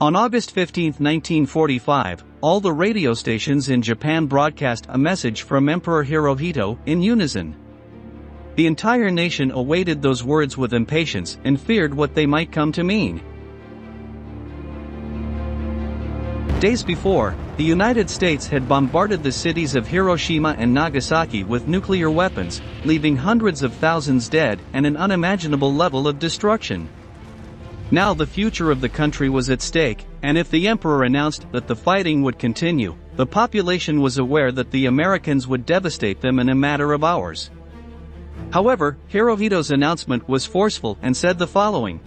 On August 15, 1945, all the radio stations in Japan broadcast a message from Emperor Hirohito in unison. The entire nation awaited those words with impatience and feared what they might come to mean. Days before, the United States had bombarded the cities of Hiroshima and Nagasaki with nuclear weapons, leaving hundreds of thousands dead and an unimaginable level of destruction. Now the future of the country was at stake, and if the emperor announced that the fighting would continue, the population was aware that the Americans would devastate them in a matter of hours. However, Hirohito's announcement was forceful and said the following: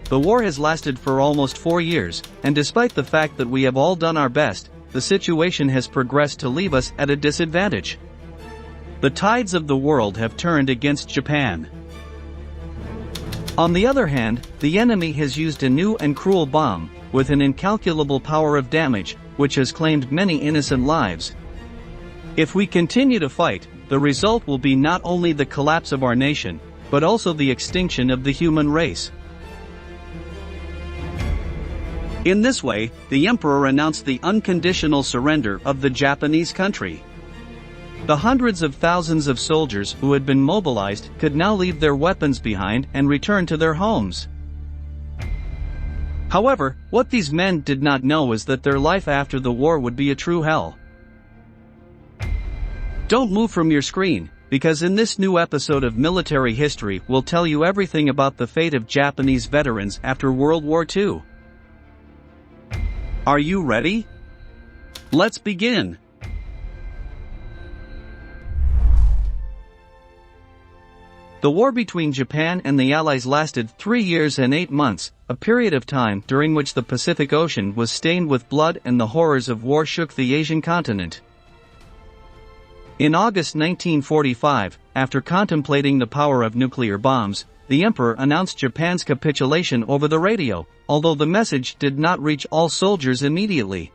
"The war has lasted for almost 4 years, and despite the fact that we have all done our best, the situation has progressed to leave us at a disadvantage. The tides of the world have turned against Japan. On the other hand, the enemy has used a new and cruel bomb, with an incalculable power of damage, which has claimed many innocent lives. If we continue to fight, the result will be not only the collapse of our nation, but also the extinction of the human race." In this way, the emperor announced the unconditional surrender of the Japanese country. The hundreds of thousands of soldiers who had been mobilized could now leave their weapons behind and return to their homes. However, what these men did not know is that their life after the war would be a true hell. Don't move from your screen, because in this new episode of Military History we'll tell you everything about the fate of Japanese veterans after World War II. Are you ready? Let's begin. The war between Japan and the Allies lasted 3 years and 8 months, a period of time during which the Pacific Ocean was stained with blood and the horrors of war shook the Asian continent. In August 1945, after contemplating the power of nuclear bombs, the emperor announced Japan's capitulation over the radio, although the message did not reach all soldiers immediately.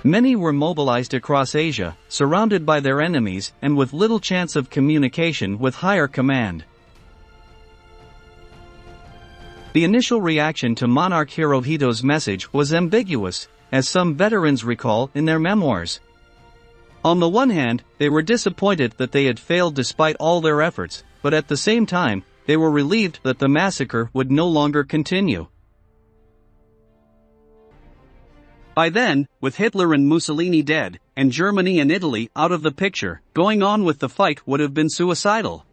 Many were mobilized across Asia, surrounded by their enemies and with little chance of communication with higher command. The initial reaction to Monarch Hirohito's message was ambiguous, as some veterans recall in their memoirs. On the one hand, they were disappointed that they had failed despite all their efforts, but at the same time, they were relieved that the massacre would no longer continue. By then, with Hitler and Mussolini dead, and Germany and Italy out of the picture, going on with the fight would have been suicidal.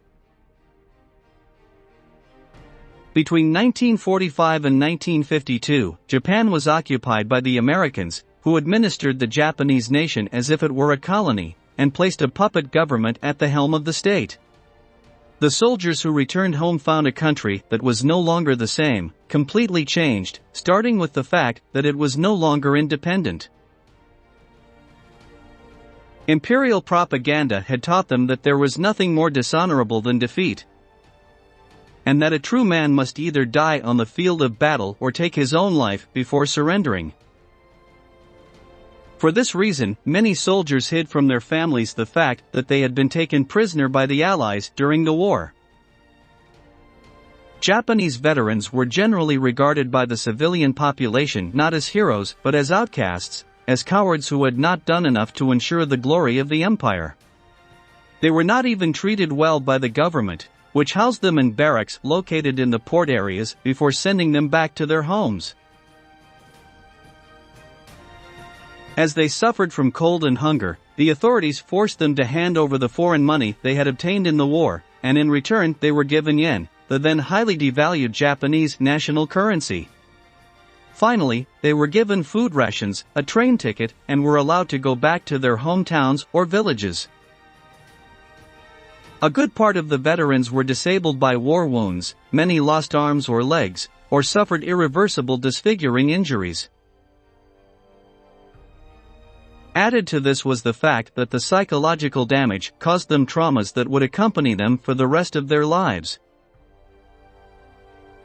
Between 1945 and 1952, Japan was occupied by the Americans, who administered the Japanese nation as if it were a colony, and placed a puppet government at the helm of the state. The soldiers who returned home found a country that was no longer the same, completely changed, starting with the fact that it was no longer independent. Imperial propaganda had taught them that there was nothing more dishonorable than defeat, and that a true man must either die on the field of battle or take his own life before surrendering. For this reason, many soldiers hid from their families the fact that they had been taken prisoner by the Allies during the war. Japanese veterans were generally regarded by the civilian population not as heroes but as outcasts, as cowards who had not done enough to ensure the glory of the empire. They were not even treated well by the government, which housed them in barracks located in the port areas before sending them back to their homes. As they suffered from cold and hunger, the authorities forced them to hand over the foreign money they had obtained in the war, and in return they were given yen, the then highly devalued Japanese national currency. Finally, they were given food rations, a train ticket, and were allowed to go back to their hometowns or villages. A good part of the veterans were disabled by war wounds, many lost arms or legs, or suffered irreversible disfiguring injuries. Added to this was the fact that the psychological damage caused them traumas that would accompany them for the rest of their lives.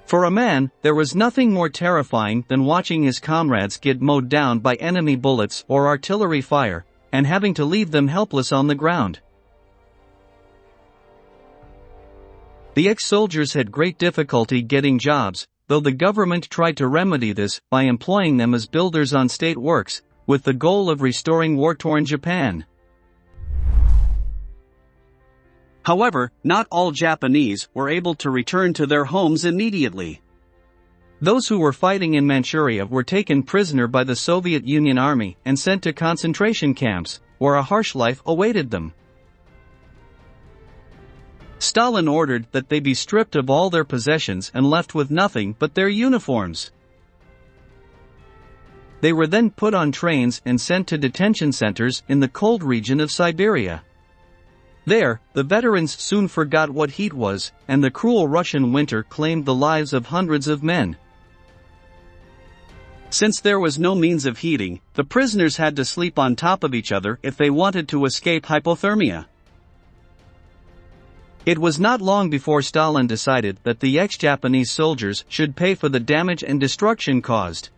For a man, there was nothing more terrifying than watching his comrades get mowed down by enemy bullets or artillery fire, and having to leave them helpless on the ground. The ex-soldiers had great difficulty getting jobs, though the government tried to remedy this by employing them as builders on state works, with the goal of restoring war-torn Japan. However, not all Japanese were able to return to their homes immediately. Those who were fighting in Manchuria were taken prisoner by the Soviet Union Army and sent to concentration camps, where a harsh life awaited them. Stalin ordered that they be stripped of all their possessions and left with nothing but their uniforms. They were then put on trains and sent to detention centers in the cold region of Siberia. There, the veterans soon forgot what heat was, and the cruel Russian winter claimed the lives of hundreds of men. Since there was no means of heating, the prisoners had to sleep on top of each other if they wanted to escape hypothermia. It was not long before Stalin decided that the ex-Japanese soldiers should pay for the damage and destruction caused.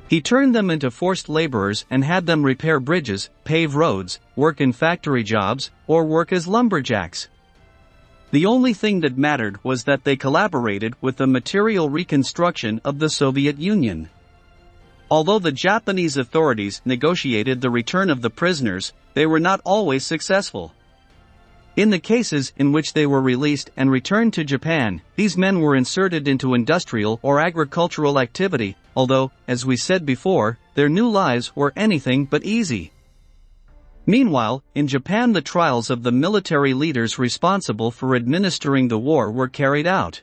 He turned them into forced laborers and had them repair bridges, pave roads, work in factory jobs, or work as lumberjacks. The only thing that mattered was that they collaborated with the material reconstruction of the Soviet Union. Although the Japanese authorities negotiated the return of the prisoners, they were not always successful. In the cases in which they were released and returned to Japan, these men were inserted into industrial or agricultural activity, although, as we said before, their new lives were anything but easy. Meanwhile, in Japan the trials of the military leaders responsible for administering the war were carried out.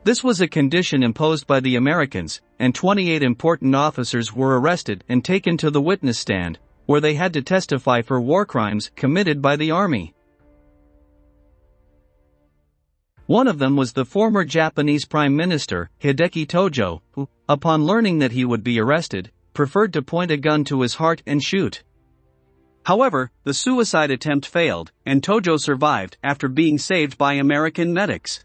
This was a condition imposed by the Americans, and 28 important officers were arrested and taken to the witness stand, where they had to testify for war crimes committed by the army. One of them was the former Japanese Prime Minister, Hideki Tojo, who, upon learning that he would be arrested, preferred to point a gun to his heart and shoot. However, the suicide attempt failed, and Tojo survived after being saved by American medics.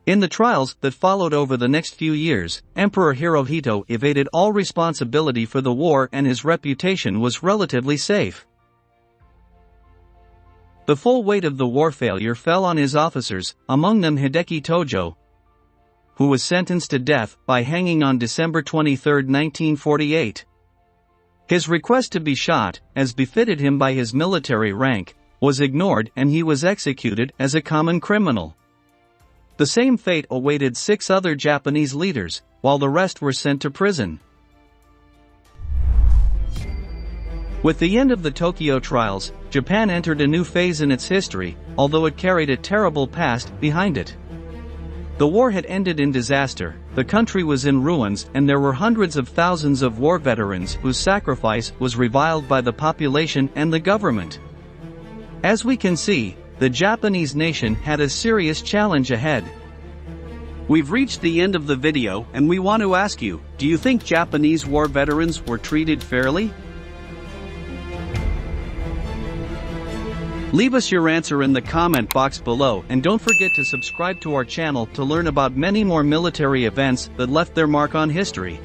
In the trials that followed over the next few years, Emperor Hirohito evaded all responsibility for the war and his reputation was relatively safe. The full weight of the war failure fell on his officers, among them Hideki Tojo, who was sentenced to death by hanging on December 23, 1948. His request to be shot, as befitted him by his military rank, was ignored and he was executed as a common criminal. The same fate awaited 6 other Japanese leaders, while the rest were sent to prison. With the end of the Tokyo trials, Japan entered a new phase in its history, although it carried a terrible past behind it. The war had ended in disaster, the country was in ruins, and there were hundreds of thousands of war veterans whose sacrifice was reviled by the population and the government. As we can see, the Japanese nation had a serious challenge ahead. We've reached the end of the video and we want to ask you, do you think Japanese war veterans were treated fairly? Leave us your answer in the comment box below and don't forget to subscribe to our channel to learn about many more military events that left their mark on history.